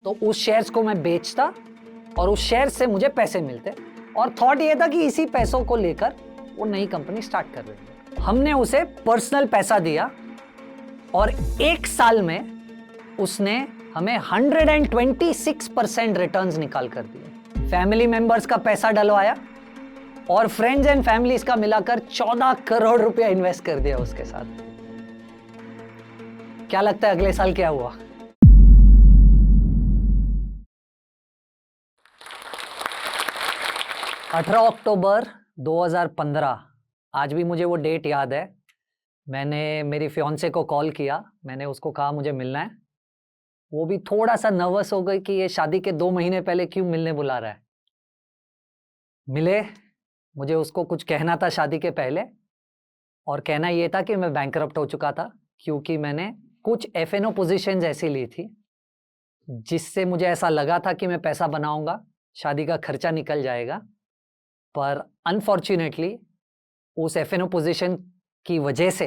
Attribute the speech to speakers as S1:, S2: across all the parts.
S1: तो उस शेयर्स को मैं बेचता और उस शेयर से मुझे पैसे मिलते और थॉट ये था कि इसी पैसों को लेकर वो नई कंपनी स्टार्ट कर रही है। हमने उसे पर्सनल पैसा दिया और 1 साल में उसने हमें 126% रिटर्न्स निकाल कर दिए। फैमिली मेंबर्स का पैसा डलवाया और फ्रेंड्स एंड फैमिलीज का मिलाकर 14 करोड़ रुपया इन्वेस्ट कर दिया उसके साथ। क्या लगता है अगले साल क्या हुआ? अक्टूबर 2015, आज भी मुझे वो डेट याद है। मैंने मेरी फियांसे को कॉल किया, मैंने उसको कहा मुझे मिलना है। वो भी थोड़ा सा नर्वस हो गई कि ये शादी के 2 महीने पहले क्यों मिलने बुला रहा है। मिले, मुझे उसको कुछ कहना था शादी के पहले और कहना ये था कि मैं बैंकरप्ट हो चुका था क्योंकि मैंने कुछ एफएनओ पोजीशंस ऐसी ली थी जिससे मुझे ऐसा लगा था कि मैं पैसा बनाऊंगा, शादी का खर्चा निकल जाएगा। पर अनफॉर्चुनेटली उस एफएनओ पोजीशन की वजह से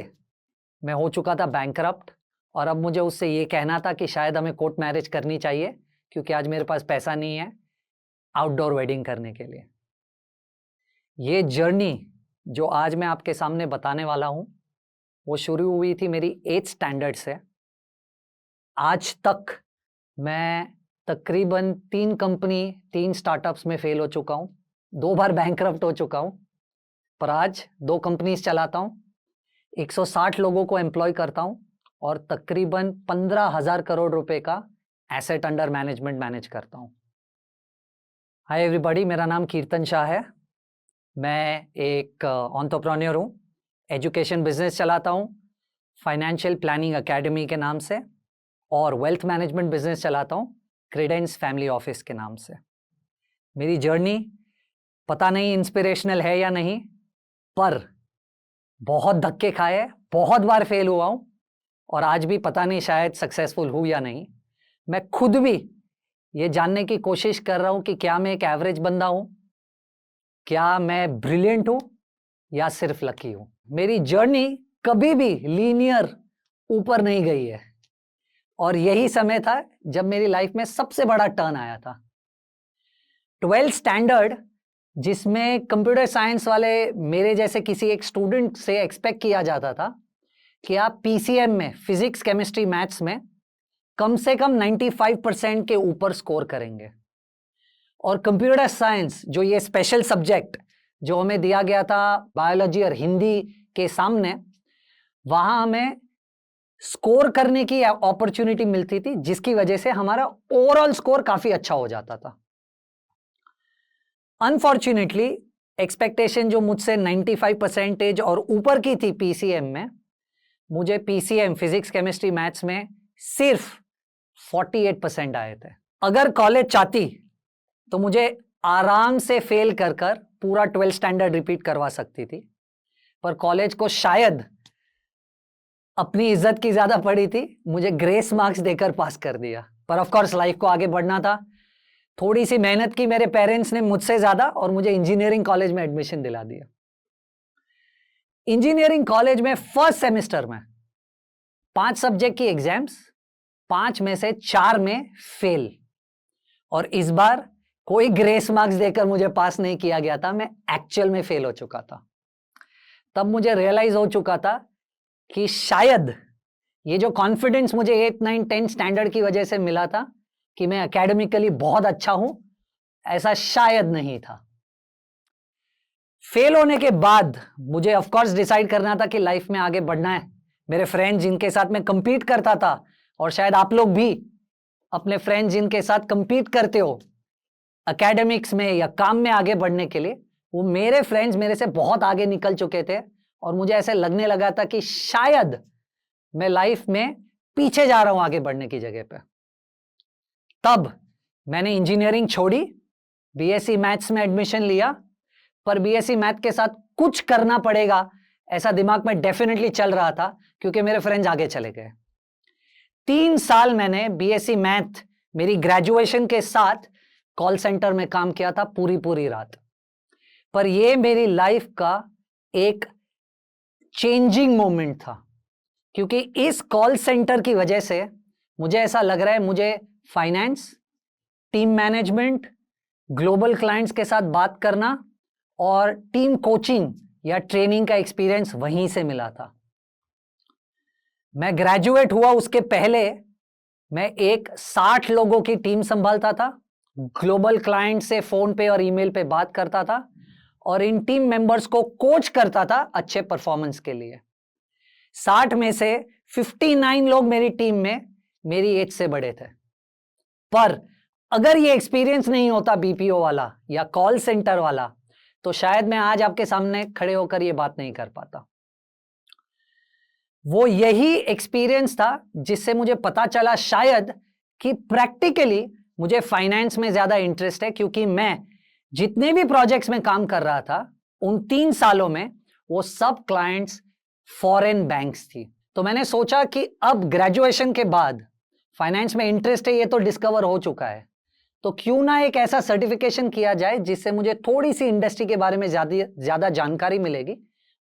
S1: मैं हो चुका था बैंकरप्ट और अब मुझे उससे ये कहना था कि शायद हमें कोर्ट मैरिज करनी चाहिए क्योंकि आज मेरे पास पैसा नहीं है आउटडोर वेडिंग करने के लिए। ये जर्नी जो आज मैं आपके सामने बताने वाला हूँ वो शुरू हुई थी मेरी 8th स्टैंडर्ड से। आज तक मैं तकरीबन 3 स्टार्टअप्स में फेल हो चुका हूँ, 2 बार बैंकरप्ट हो चुका हूँ, पर आज 2 कंपनीज चलाता हूँ, 160 लोगों को एम्प्लॉय करता हूँ और तकरीबन 15,000 करोड़ रुपए का एसेट अंडर मैनेजमेंट मैनेज करता हूँ। हाय एवरीबॉडी, मेरा नाम कीर्तन शाह है। मैं एक एंटरप्रेन्योर हूँ, एजुकेशन बिजनेस चलाता हूँ फाइनेंशियल प्लानिंग एकेडमी के नाम से और वेल्थ मैनेजमेंट बिजनेस चलाता हूँ क्रेडेंस फैमिली ऑफिस के नाम से। मेरी जर्नी पता नहीं इंस्पिरेशनल है या नहीं, पर बहुत धक्के खाए, बहुत बार फेल हुआ हूँ और आज भी पता नहीं शायद सक्सेसफुल हूँ या नहीं। मैं खुद भी ये जानने की कोशिश कर रहा हूँ कि क्या मैं एक एवरेज बंदा हूँ, क्या मैं ब्रिलियंट हूँ या सिर्फ लकी हूँ। मेरी जर्नी कभी भी लीनियर ऊपर नहीं गई है और यही समय था जब मेरी लाइफ में सबसे बड़ा टर्न आया था। 12th स्टैंडर्ड, जिसमें कंप्यूटर साइंस वाले मेरे जैसे किसी एक स्टूडेंट से एक्सपेक्ट किया जाता था कि आप पीसीएम में, फिजिक्स केमिस्ट्री मैथ्स में कम से कम 95% के ऊपर स्कोर करेंगे और कंप्यूटर साइंस जो ये स्पेशल सब्जेक्ट जो हमें दिया गया था बायोलॉजी और हिंदी के सामने, वहां हमें स्कोर करने की अपॉर्चुनिटी मिलती थी जिसकी वजह से हमारा ओवरऑल स्कोर काफी अच्छा हो जाता था। अनफॉर्चुनेटली एक्सपेक्टेशन जो मुझसे 95% और ऊपर की थी पीसीएम में, मुझे पीसीएम फिजिक्स केमिस्ट्री मैथ्स में सिर्फ 48% आए थे। अगर कॉलेज चाहती तो मुझे आराम से फेल कर कर पूरा 12th स्टैंडर्ड रिपीट करवा सकती थी, पर कॉलेज को शायद अपनी इज्जत की ज्यादा पड़ी थी, मुझे ग्रेस मार्क्स देकर पास कर दिया। पर ऑफ कोर्स लाइफ को आगे बढ़ना था, थोड़ी सी मेहनत की मेरे पेरेंट्स ने मुझसे ज्यादा और मुझे इंजीनियरिंग कॉलेज में एडमिशन दिला दिया। इंजीनियरिंग कॉलेज में फर्स्ट सेमेस्टर में 5 सब्जेक्ट की एग्जाम्स, 5 में से 4 में फेल और इस बार कोई ग्रेस मार्क्स देकर मुझे पास नहीं किया गया था, मैं एक्चुअल में फेल हो चुका था। तब मुझे रियलाइज हो चुका था कि शायद ये जो कॉन्फिडेंस मुझे 8, 9, 10 स्टैंडर्ड की वजह से मिला था कि मैं एकेडमिकली बहुत अच्छा हूं, ऐसा शायद नहीं था। फेल होने के बाद मुझे ऑफ कोर्स डिसाइड करना था कि लाइफ में आगे बढ़ना है। मेरे फ्रेंड जिनके साथ मैं कंपीट करता था, और शायद आप लोग भी अपने फ्रेंड जिनके साथ कंपीट करते हो एकेडमिक्स में या काम में आगे बढ़ने के लिए, वो मेरे फ्रेंड्स मेरे से बहुत आगे निकल चुके थे और मुझे ऐसे लगने लगा था कि शायद मैं लाइफ में पीछे जा रहा हूं आगे बढ़ने की जगह पे। तब मैंने इंजीनियरिंग छोड़ी, बीएससी मैथ्स में एडमिशन लिया, पर बीएससी मैथ के साथ कुछ करना पड़ेगा ऐसा दिमाग में डेफिनेटली चल रहा था क्योंकि मेरे फ्रेंड्स आगे चले गए। 3 साल मैंने बीएससी मैथ मेरी ग्रेजुएशन के साथ कॉल सेंटर में काम किया था पूरी रात। पर यह मेरी लाइफ का एक चेंजिंग मोमेंट था क्योंकि इस कॉल सेंटर की वजह से मुझे ऐसा लग रहा है मुझे finance team management, global clients के साथ बात करना और टीम कोचिंग या ट्रेनिंग का एक्सपीरियंस वहीं से मिला था। मैं ग्रेजुएट हुआ उसके पहले मैं एक 60 लोगों की टीम संभालता था, ग्लोबल क्लाइंट से फोन पे और ईमेल पे बात करता था और इन टीम मेंबर्स को कोच करता था अच्छे परफॉर्मेंस के लिए। 60 में से 59 लोग मेरी टीम में मेरी एज से बड़े थे। पर अगर ये एक्सपीरियंस नहीं होता बीपीओ वाला या कॉल सेंटर वाला, तो शायद मैं आज आपके सामने खड़े होकर ये बात नहीं कर पाता। वो यही एक्सपीरियंस था जिससे मुझे पता चला शायद कि प्रैक्टिकली मुझे फाइनेंस में ज्यादा इंटरेस्ट है, क्योंकि मैं जितने भी प्रोजेक्ट्स में काम कर रहा था उन 3 सालों में वो सब क्लाइंट्स फॉरेन बैंक्स थी। तो मैंने सोचा कि अब ग्रेजुएशन के बाद फाइनेंस में इंटरेस्ट है, ये तो डिस्कवर हो चुका है, तो क्यों ना एक ऐसा सर्टिफिकेशन किया जाए जिससे मुझे थोड़ी सी इंडस्ट्री के बारे में ज्यादा जानकारी मिलेगी।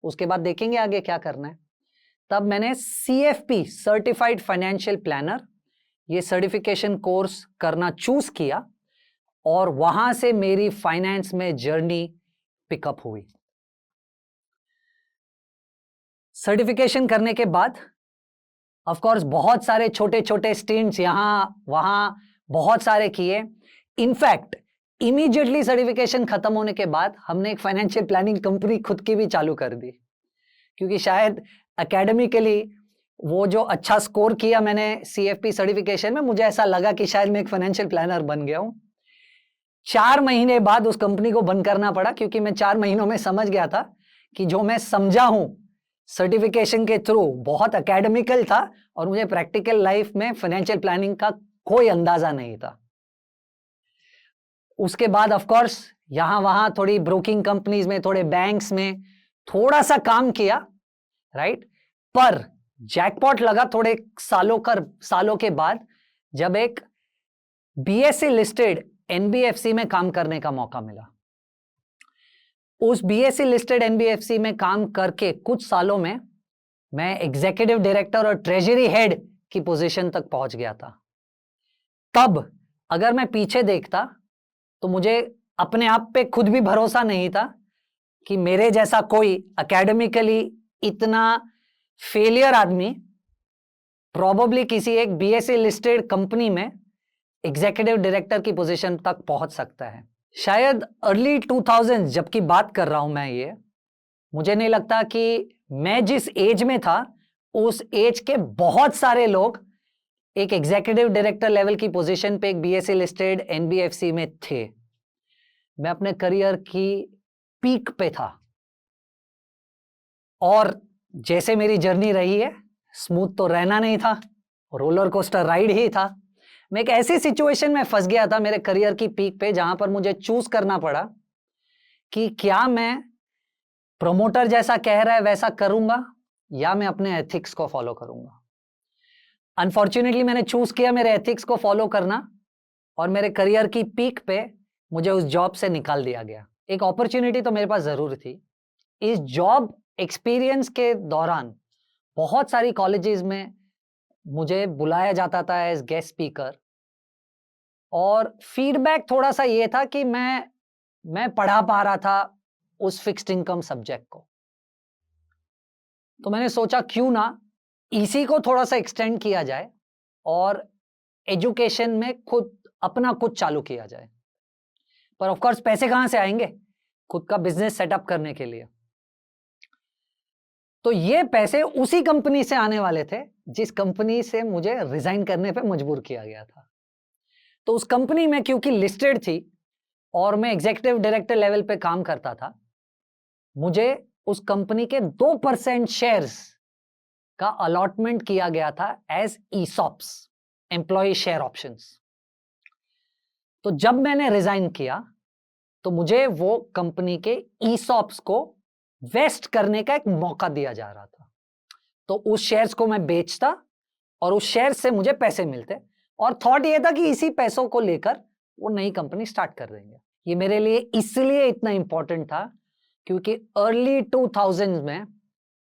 S1: उसके बाद देखेंगे आगे क्या करना है। तब मैंने CFP सर्टिफाइड फाइनेंशियल प्लानर ये सर्टिफिकेशन कोर्स करना चूज किया और वहां से मेरी फाइनेंस में जर्नी पिकअप हुई। सर्टिफिकेशन करने के बाद ऑफ कोर्स बहुत सारे छोटे छोटे स्टिंट्स यहां वहां बहुत सारे किए। इनफैक्ट इमीडिएटली सर्टिफिकेशन खत्म होने के बाद हमने एक फाइनेंशियल प्लानिंग कंपनी खुद की भी चालू कर दी, क्योंकि शायद एकेडमिकली वो जो अच्छा स्कोर किया मैंने CFP सर्टिफिकेशन में, मुझे ऐसा लगा कि शायद मैं एक फाइनेंशियल प्लानर बन गया हूं। 4 महीने बाद उस कंपनी को बंद करना पड़ा, क्योंकि मैं 4 महीनों में समझ गया था कि जो मैं समझा हूं सर्टिफिकेशन के थ्रू बहुत एकेडमिकल था और मुझे प्रैक्टिकल लाइफ में फाइनेंशियल प्लानिंग का कोई अंदाजा नहीं था। उसके बाद ऑफ कोर्स यहां वहां थोड़ी ब्रोकिंग कंपनीज में, थोड़े बैंक्स में थोड़ा सा काम किया, राइट। पर जैकपॉट लगा थोड़े सालों के बाद, जब एक BSE लिस्टेड NBFC में काम करने का मौका मिला। उस BSE लिस्टेड NBFC में काम करके कुछ सालों में मैं एग्जीक्यूटिव डायरेक्टर और ट्रेजरी हेड की पोजीशन तक पहुंच गया था। तब अगर मैं पीछे देखता तो मुझे अपने आप पे खुद भी भरोसा नहीं था कि मेरे जैसा कोई एकेडमिकली इतना फेलियर आदमी प्रोबेबली किसी एक BSE लिस्टेड कंपनी में एग्जीक्यूटिव डायरेक्टर की पोजीशन तक पहुंच सकता है। शायद अर्ली 2000 जबकि बात कर रहा हूं मैं, ये मुझे नहीं लगता कि मैं जिस एज में था उस एज के बहुत सारे लोग एक एग्जीक्यूटिव डायरेक्टर लेवल की पोजीशन पे एक BSE लिस्टेड NBFC में थे। मैं अपने करियर की पीक पे था और जैसे मेरी जर्नी रही है, स्मूथ तो रहना नहीं था, रोलर कोस्टर राइड ही था। मैं एक ऐसी सिचुएशन में फंस गया था मेरे करियर की पीक पे, जहां पर मुझे चूज करना पड़ा कि क्या मैं प्रमोटर जैसा कह रहा है वैसा करूंगा या मैं अपने एथिक्स को फॉलो करूंगा। अनफॉर्चुनेटली मैंने चूज किया मेरे एथिक्स को फॉलो करना और मेरे करियर की पीक पे मुझे उस जॉब से निकाल दिया गया। एक अपॉर्चुनिटी तो मेरे पास जरूर थी। इस जॉब एक्सपीरियंस के दौरान बहुत सारी कॉलेजेस में मुझे बुलाया जाता था एज गेस्ट स्पीकर, और फीडबैक थोड़ा सा ये था कि मैं पढ़ा पा रहा था उस फिक्स्ड इनकम सब्जेक्ट को। तो मैंने सोचा क्यों ना इसी को थोड़ा सा एक्सटेंड किया जाए और एजुकेशन में खुद अपना कुछ चालू किया जाए। पर ऑफ कोर्स पैसे कहां से आएंगे खुद का बिजनेस सेटअप करने के लिए? तो ये पैसे उसी कंपनी से आने वाले थे जिस कंपनी से मुझे रिजाइन करने पे मजबूर किया गया था। तो उस कंपनी में क्योंकि लिस्टेड थी और मैं एग्जीक्यूटिव डायरेक्टर लेवल पे काम करता था, मुझे उस कंपनी के 2% शेयर्स का अलॉटमेंट किया गया था as ESOPs, employ share options. तो जब मैंने रिजाइन किया तो मुझे वो कंपनी के ESOPs को वेस्ट करने का एक मौका दिया जा रहा था। तो उस शेयर्स को मैं बेचता और उस शेयर से मुझे पैसे मिलते, और थॉट ये था कि इसी पैसों को लेकर वो नई कंपनी स्टार्ट कर देंगे। ये मेरे लिए इसलिए इतना इंपॉर्टेंट था क्योंकि अर्ली 2000 में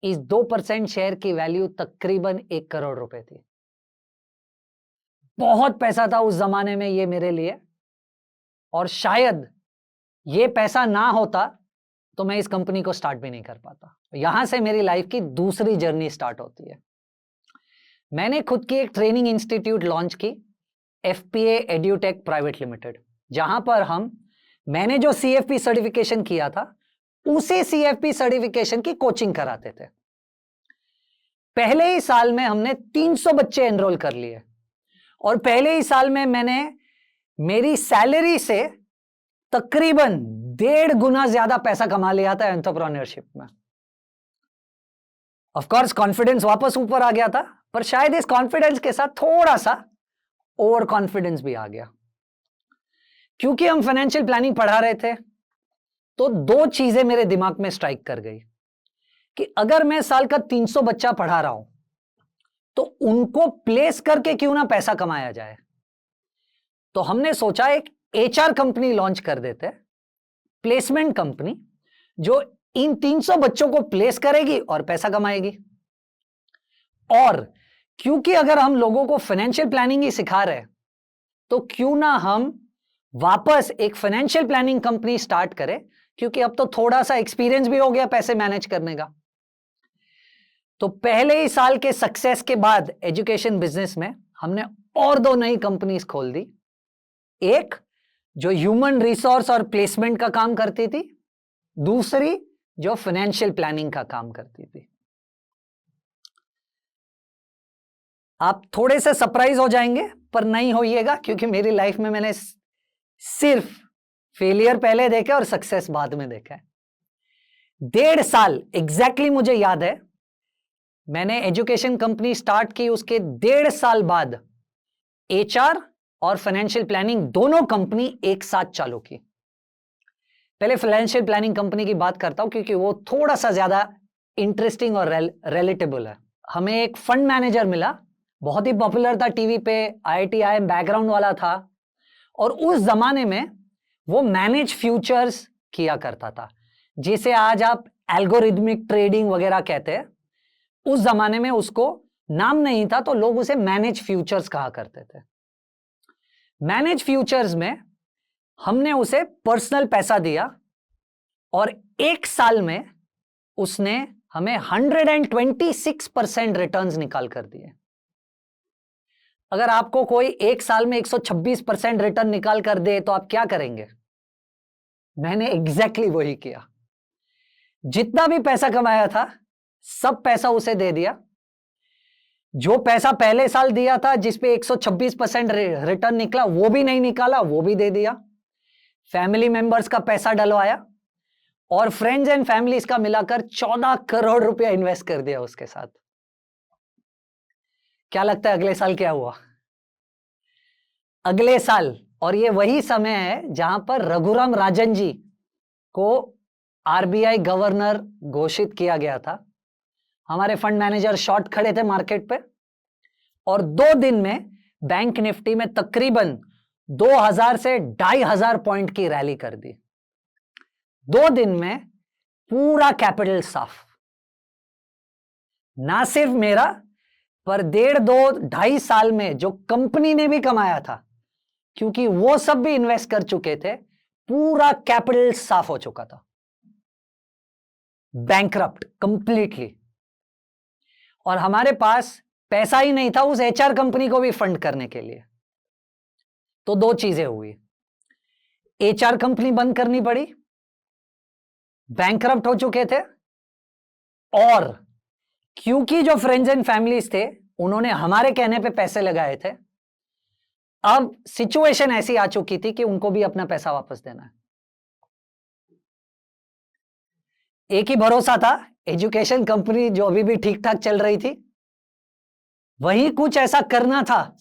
S1: इस 2% शेयर की वैल्यू तकरीबन 1 करोड़ रुपए थी। बहुत पैसा था उस जमाने में ये मेरे लिए, और शायद ये पैसा ना होता तो मैं इस कंपनी को स्टार्ट भी नहीं कर पाता। यहां से मेरी लाइफ की दूसरी जर्नी स्टार्ट होती है। मैंने खुद की एक ट्रेनिंग इंस्टीट्यूट लॉन्च की, FPA एड्यूटेक प्राइवेट लिमिटेड, जहां पर मैंने जो CFP सर्टिफिकेशन किया था उसी CFP सर्टिफिकेशन की कोचिंग कराते थे। पहले ही साल में हमने 300 बच्चे एनरोल कर लिए और पहले ही साल में मैंने मेरी सैलरी से तकरीबन 1.5 गुना ज्यादा पैसा कमा लिया था एंटरप्रेन्योरशिप में। ऑफ कोर्स कॉन्फिडेंस वापस ऊपर आ गया था, पर शायद इस कॉन्फिडेंस के साथ थोड़ा सा ओवर कॉन्फिडेंस भी आ गया। क्योंकि हम फाइनेंशियल प्लानिंग पढ़ा रहे थे तो 2 चीजें मेरे दिमाग में स्ट्राइक कर गई कि अगर मैं साल का 300 बच्चा पढ़ा रहा हूं तो उनको प्लेस करके क्यों ना पैसा कमाया जाए। तो हमने सोचा एक HR कंपनी लॉन्च कर देते, प्लेसमेंट कंपनी, जो इन 300 बच्चों को प्लेस करेगी और पैसा कमाएगी। और क्योंकि अगर हम लोगों को फाइनेंशियल प्लानिंग ही सिखा रहे हैं तो क्यों ना हम वापस एक फाइनेंशियल प्लानिंग कंपनी स्टार्ट करें, क्योंकि अब तो थोड़ा सा एक्सपीरियंस भी हो गया पैसे मैनेज करने का। तो पहले ही साल के सक्सेस के बाद एजुकेशन बिजनेस में हमने और 2 नई कंपनीज खोल दी, एक जो ह्यूमन रिसोर्स और प्लेसमेंट का काम करती थी, दूसरी जो फाइनेंशियल प्लानिंग का काम करती थी। आप थोड़े से सरप्राइज हो जाएंगे पर नहीं होइएगा, क्योंकि मेरी लाइफ में मैंने सिर्फ फेलियर पहले देखा और सक्सेस बाद में देखा है। 1.5 साल एग्जैक्टली मुझे याद है, मैंने एजुकेशन कंपनी स्टार्ट की, उसके 1.5 साल बाद HR और फाइनेंशियल प्लानिंग दोनों कंपनी एक साथ चालू की। पहले फाइनेंशियल प्लानिंग कंपनी की बात करता हूं क्योंकि वो थोड़ा सा ज्यादा इंटरेस्टिंग और रिलेटेबल है। हमें एक फंड मैनेजर मिला, बहुत ही पॉपुलर था, टीवी पे, IIT-IIM बैकग्राउंड वाला था, और उस जमाने में वो मैनेज फ्यूचर्स किया करता था, जिसे आज आप एल्गोरिदमिक ट्रेडिंग वगैरह कहते हैं। उस जमाने में उसको नाम नहीं था तो लोग उसे मैनेज फ्यूचर्स कहा करते थे। मैनेज फ्यूचर्स में हमने उसे पर्सनल पैसा दिया और 1 साल में उसने हमें 126% रिटर्न्स निकाल कर दिए। अगर आपको कोई 1 साल में 126% रिटर्न निकाल कर दे तो आप क्या करेंगे? मैंने एग्जैक्टली वही किया। जितना भी पैसा कमाया था सब पैसा उसे दे दिया। जो पैसा पहले साल दिया था जिस पे 126% रिटर्न निकला वो भी नहीं निकाला, वो भी दे दिया। फैमिली मेंबर्स का पैसा डलवाया और फ्रेंड्स एंड फैमिलीज का मिलाकर 14 करोड़ रुपया इन्वेस्ट कर दिया उसके साथ। क्या लगता है अगले साल क्या हुआ? अगले साल, और ये वही समय है जहां पर रघुराम राजन जी को RBI गवर्नर घोषित किया गया था। हमारे फंड मैनेजर शॉर्ट खड़े थे मार्केट पे और 2 दिन में बैंक निफ्टी में तकरीबन 2000 से 2500 पॉइंट की रैली कर दी। 2 दिन में पूरा कैपिटल साफ। ना सिर्फ मेरा, पर 1.5-2-2.5 साल में जो कंपनी ने भी कमाया था, क्योंकि वो सब भी इन्वेस्ट कर चुके थे, पूरा कैपिटल साफ हो चुका था, बैंकरप्ट कंप्लीटली। और हमारे पास पैसा ही नहीं था उस HR कंपनी को भी फंड करने के लिए। तो 2 चीजें हुई, HR कंपनी बंद करनी पड़ी, बैंकरप्ट हो चुके थे, और क्योंकि जो फ्रेंड्स एंड फैमिलीज थे उन्होंने हमारे कहने पे पैसे लगाए थे, अब सिचुएशन ऐसी आ चुकी थी कि उनको भी अपना पैसा वापस देना है। एक ही भरोसा था, एजुकेशन कंपनी जो अभी भी ठीक ठाक चल रही थी, वही कुछ ऐसा करना था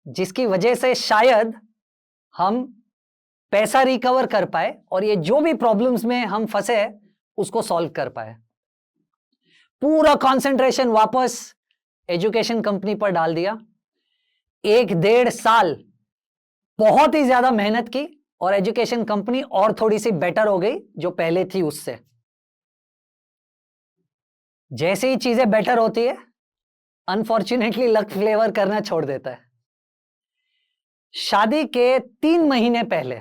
S1: जिसकी वजह से शायद हम पैसा रिकवर कर पाए और ये जो भी प्रॉब्लम्स में हम फंसे उसको सॉल्व कर पाए। पूरा कंसंट्रेशन वापस एजुकेशन कंपनी पर डाल दिया। 1-1.5 साल बहुत ही ज्यादा मेहनत की और एजुकेशन कंपनी और थोड़ी सी बेटर हो गई जो पहले थी उससे। जैसे ही चीजें बेटर होती है, अनफॉर्चुनेटली लक फ्लेवर करना छोड़ देता है। शादी के 3 महीने पहले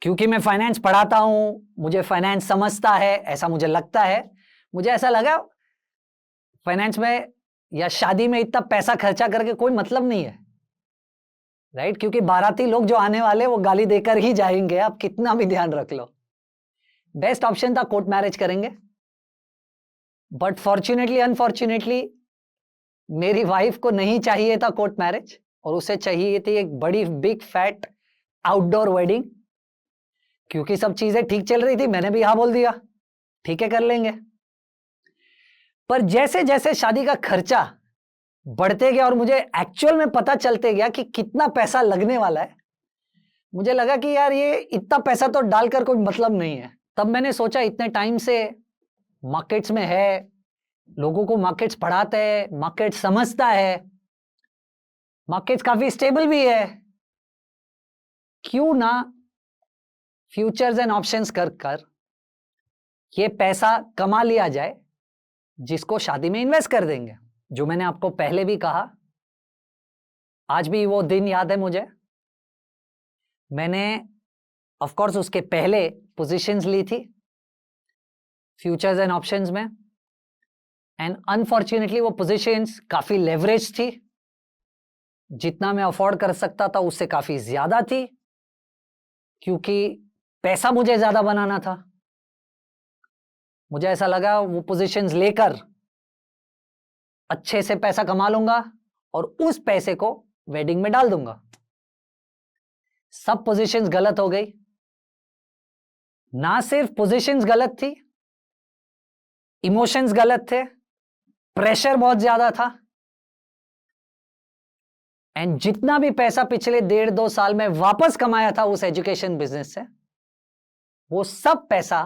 S1: क्योंकि मैं फाइनेंस पढ़ाता हूं, मुझे फाइनेंस समझता है, ऐसा मुझे लगता है, मुझे ऐसा लगा फाइनेंस में या शादी में इतना पैसा खर्चा करके कोई मतलब नहीं है, राइट? क्योंकि बाराती लोग जो आने वाले वो गाली देकर ही जाएंगे, आप कितना भी ध्यान रख लो। बेस्ट ऑप्शन था कोर्ट मैरिज करेंगे, बट फॉर्चुनेटली अनफॉर्चुनेटली मेरी वाइफ को नहीं चाहिए था कोर्ट मैरिज, और उसे चाहिए थी एक बड़ी बिग फैट आउटडोर वेडिंग। क्योंकि सब चीजें ठीक चल रही थी, मैंने भी हाँ बोल दिया, ठीक है कर लेंगे। पर जैसे जैसे शादी का खर्चा बढ़ते गया और मुझे एक्चुअल में पता चलते गया कि कितना पैसा लगने वाला है, मुझे लगा कि यार ये इतना पैसा तो डालकर कोई मतलब नहीं है। तब मैंने सोचा इतने टाइम से मार्केट्स में है, लोगों को मार्केट्स पढ़ाते हैं, मार्केट समझता है, मार्केट्स काफी स्टेबल भी है, क्यों ना फ्यूचर्स एंड ऑप्शंस कर कर ये पैसा कमा लिया जाए, जिसको शादी में इन्वेस्ट कर देंगे। जो मैंने आपको पहले भी कहा, आज भी वो दिन याद है मुझे। मैंने ऑफ कोर्स उसके पहले पोजीशंस ली थी फ्यूचर्स एंड ऑप्शंस में, एंड अनफॉर्चुनेटली वो पोजीशंस काफी लेवरेज थी, जितना मैं अफोर्ड कर सकता था उससे काफी ज्यादा थी, क्योंकि पैसा मुझे ज्यादा बनाना था। मुझे ऐसा लगा वो पोजीशंस लेकर अच्छे से पैसा कमा लूंगा और उस पैसे को वेडिंग में डाल दूंगा। सब पोजीशंस गलत हो गई। ना सिर्फ पोजीशंस गलत थी, इमोशंस गलत थे, प्रेशर बहुत ज्यादा था, एंड जितना भी पैसा पिछले 1.5-2 साल में वापस कमाया था उस एजुकेशन बिजनेस से, वो सब पैसा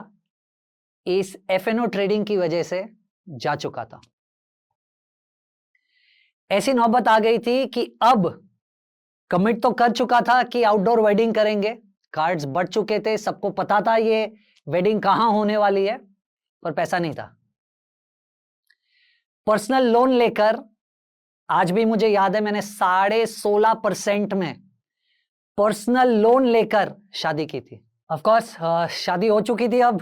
S1: इस एफएनओ ट्रेडिंग की वजह से जा चुका था। ऐसी नौबत आ गई थी कि अब कमिट तो कर चुका था कि आउटडोर वेडिंग करेंगे, कार्ड्स बढ़ चुके थे, सबको पता था ये वेडिंग कहां होने वाली है, पर पैसा नहीं था। पर्सनल लोन लेकर, आज भी मुझे याद है, मैंने 16.5% में पर्सनल लोन लेकर शादी की थी। ऑफ कोर्स शादी हो चुकी थी अब,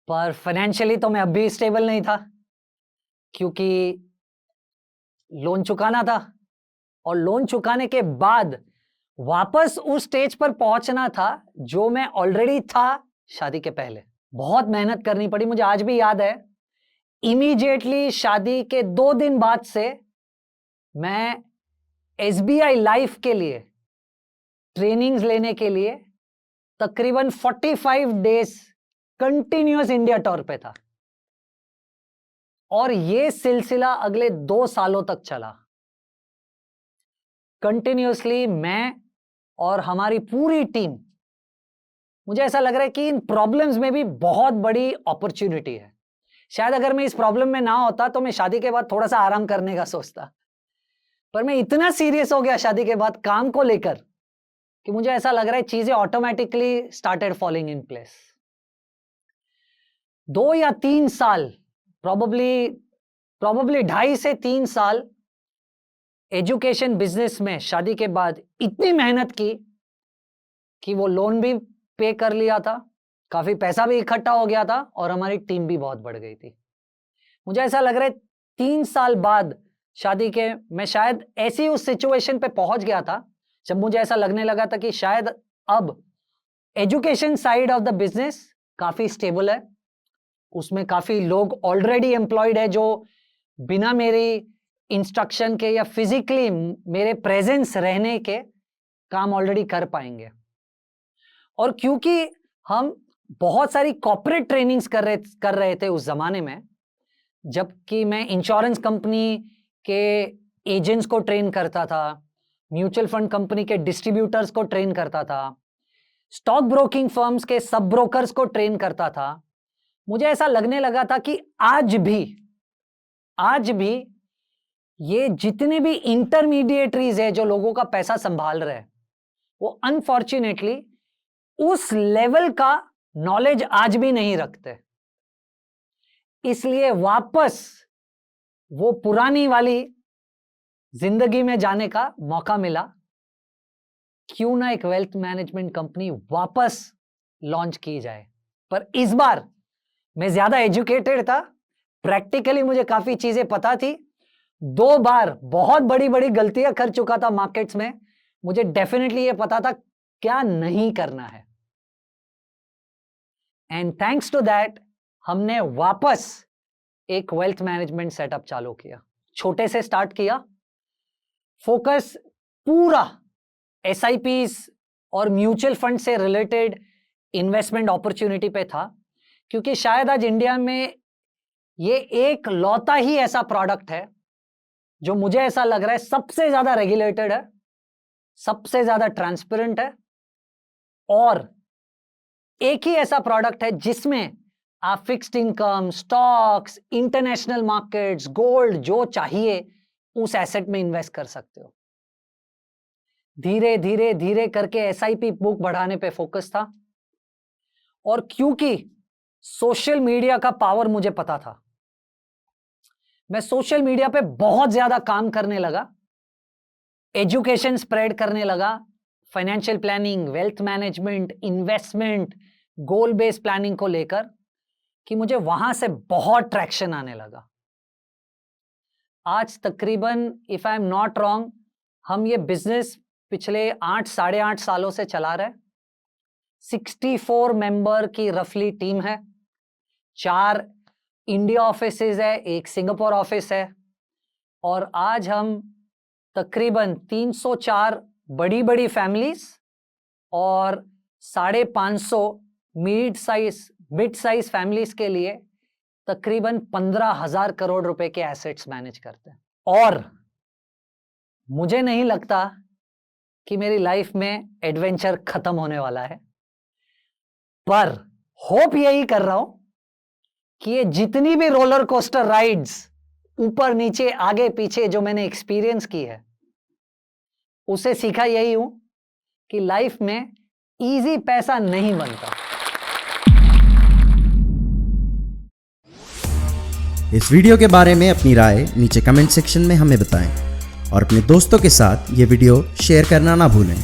S1: पर फाइनेंशियली तो मैं अब भी स्टेबल नहीं था, क्योंकि लोन चुकाना था, और लोन चुकाने के बाद वापस उस स्टेज पर पहुंचना था जो मैं ऑलरेडी था शादी के पहले। बहुत मेहनत करनी पड़ी। मुझे आज भी याद है, इमीडिएटली शादी के 2 दिन बाद से मैं एसबीआई लाइफ के लिए ट्रेनिंग्स लेने के लिए तकरीबन 45 डेज कंटिन्यूअस इंडिया टूर पे था, और यह सिलसिला अगले 2 सालों तक चला। कंटिन्यूअसली मैं और हमारी पूरी टीम, मुझे ऐसा लग रहा है कि इन प्रॉब्लम्स में भी बहुत बड़ी अपॉर्चुनिटी है। शायद अगर मैं इस प्रॉब्लम में ना होता तो मैं शादी के बाद थोड़ा सा आराम करने का सोचता, पर मैं इतना सीरियस हो गया शादी के बाद काम को लेकर कि मुझे ऐसा लग रहा है चीजें automatically started falling in place. 2 या 3 साल, प्रॉबली 2.5 से 3 साल एजुकेशन बिजनेस में शादी के बाद इतनी मेहनत की कि वो लोन भी पे कर लिया था, काफी पैसा भी इकट्ठा हो गया था, और हमारी टीम भी बहुत बढ़ गई थी। मुझे ऐसा लग रहा है 3 साल बाद शादी के मैं शायद ऐसी उस सिचुएशन पे पहुंच गया था जब मुझे ऐसा लगने लगा था कि शायद अब education side of the business काफी स्टेबल है, उसमें काफी लोग ऑलरेडी एम्प्लॉयड है जो बिना मेरी इंस्ट्रक्शन के या फिजिकली मेरे प्रेजेंस रहने के काम ऑलरेडी कर पाएंगे। और क्योंकि हम बहुत सारी कॉर्पोरेट ट्रेनिंग्स कर रहे थे उस जमाने में, जबकि मैं इंश्योरेंस कंपनी के एजेंट्स को ट्रेन करता था, म्यूचुअल फंड कंपनी के डिस्ट्रीब्यूटर्स को ट्रेन करता था, स्टॉक ब्रोकिंग फर्म्स के सब ब्रोकर्स को ट्रेन करता था, मुझे ऐसा लगने लगा था कि आज भी ये जितने भी इंटरमीडिएटरीज है जो लोगों का पैसा संभाल रहे हैं, वो अनफॉर्चुनेटली उस लेवल का नॉलेज आज भी नहीं रखते। इसलिए वापस वो पुरानी वाली जिंदगी में जाने का मौका मिला क्यों ना एक वेल्थ मैनेजमेंट कंपनी वापस लॉन्च की जाए। पर इस बार मैं ज्यादा एजुकेटेड था, प्रैक्टिकली मुझे काफी चीजें पता थी। 2 बार बहुत बड़ी बड़ी गलतियां कर चुका था मार्केट्स में, मुझे डेफिनेटली ये पता था क्या नहीं करना है। एंड थैंक्स टू दैट हमने वापस एक वेल्थ मैनेजमेंट सेटअप चालू किया। छोटे से स्टार्ट किया, फोकस पूरा SIPs और म्यूचुअल फंड से रिलेटेड इन्वेस्टमेंट अपॉर्चुनिटी पे था, क्योंकि शायद आज इंडिया में ये एक लौता ही ऐसा प्रोडक्ट है जो मुझे ऐसा लग रहा है सबसे ज्यादा रेगुलेटेड है, सबसे ज्यादा ट्रांसपेरेंट है, और एक ही ऐसा प्रोडक्ट है जिसमें आप fixed income, stocks, international markets, gold, जो चाहिए उस एसेट में इन्वेस्ट कर सकते हो। धीरे धीरे धीरे करके SIP बुक बढ़ाने पे फोकस था, और क्योंकि सोशल मीडिया का पावर मुझे पता था, मैं सोशल मीडिया पे बहुत ज्यादा काम करने लगा, एजुकेशन स्प्रेड करने लगा, financial planning, wealth management, investment, गोल बेस्ड प्लानिंग को लेकर, कि मुझे वहां से बहुत ट्रैक्शन आने लगा। आज तकरीबन, if I am not wrong, हम ये बिजनेस पिछले 8-8.5 सालों से चला रहे। 64 मेंबर की रफली टीम है, 4 इंडिया ऑफिसेज है, 1 सिंगापुर ऑफिस है, और आज हम तकरीबन 304 बड़ी बड़ी फैमिलीज और 550 मिड साइज फैमिलीज के लिए तकरीबन 15,000 करोड़ रुपए के एसेट्स मैनेज करते हैं। और मुझे नहीं लगता कि मेरी लाइफ में एडवेंचर खत्म होने वाला है, पर होप यही कर रहा हूं कि ये जितनी भी रोलर कोस्टर राइड्स ऊपर नीचे आगे पीछे जो मैंने एक्सपीरियंस की है, उसे सीखा यही हूं कि लाइफ में इजी पैसा नहीं बनता।
S2: इस वीडियो के बारे में अपनी राय नीचे कमेंट सेक्शन में हमें बताएं और अपने दोस्तों के साथ ये वीडियो शेयर करना ना भूलें।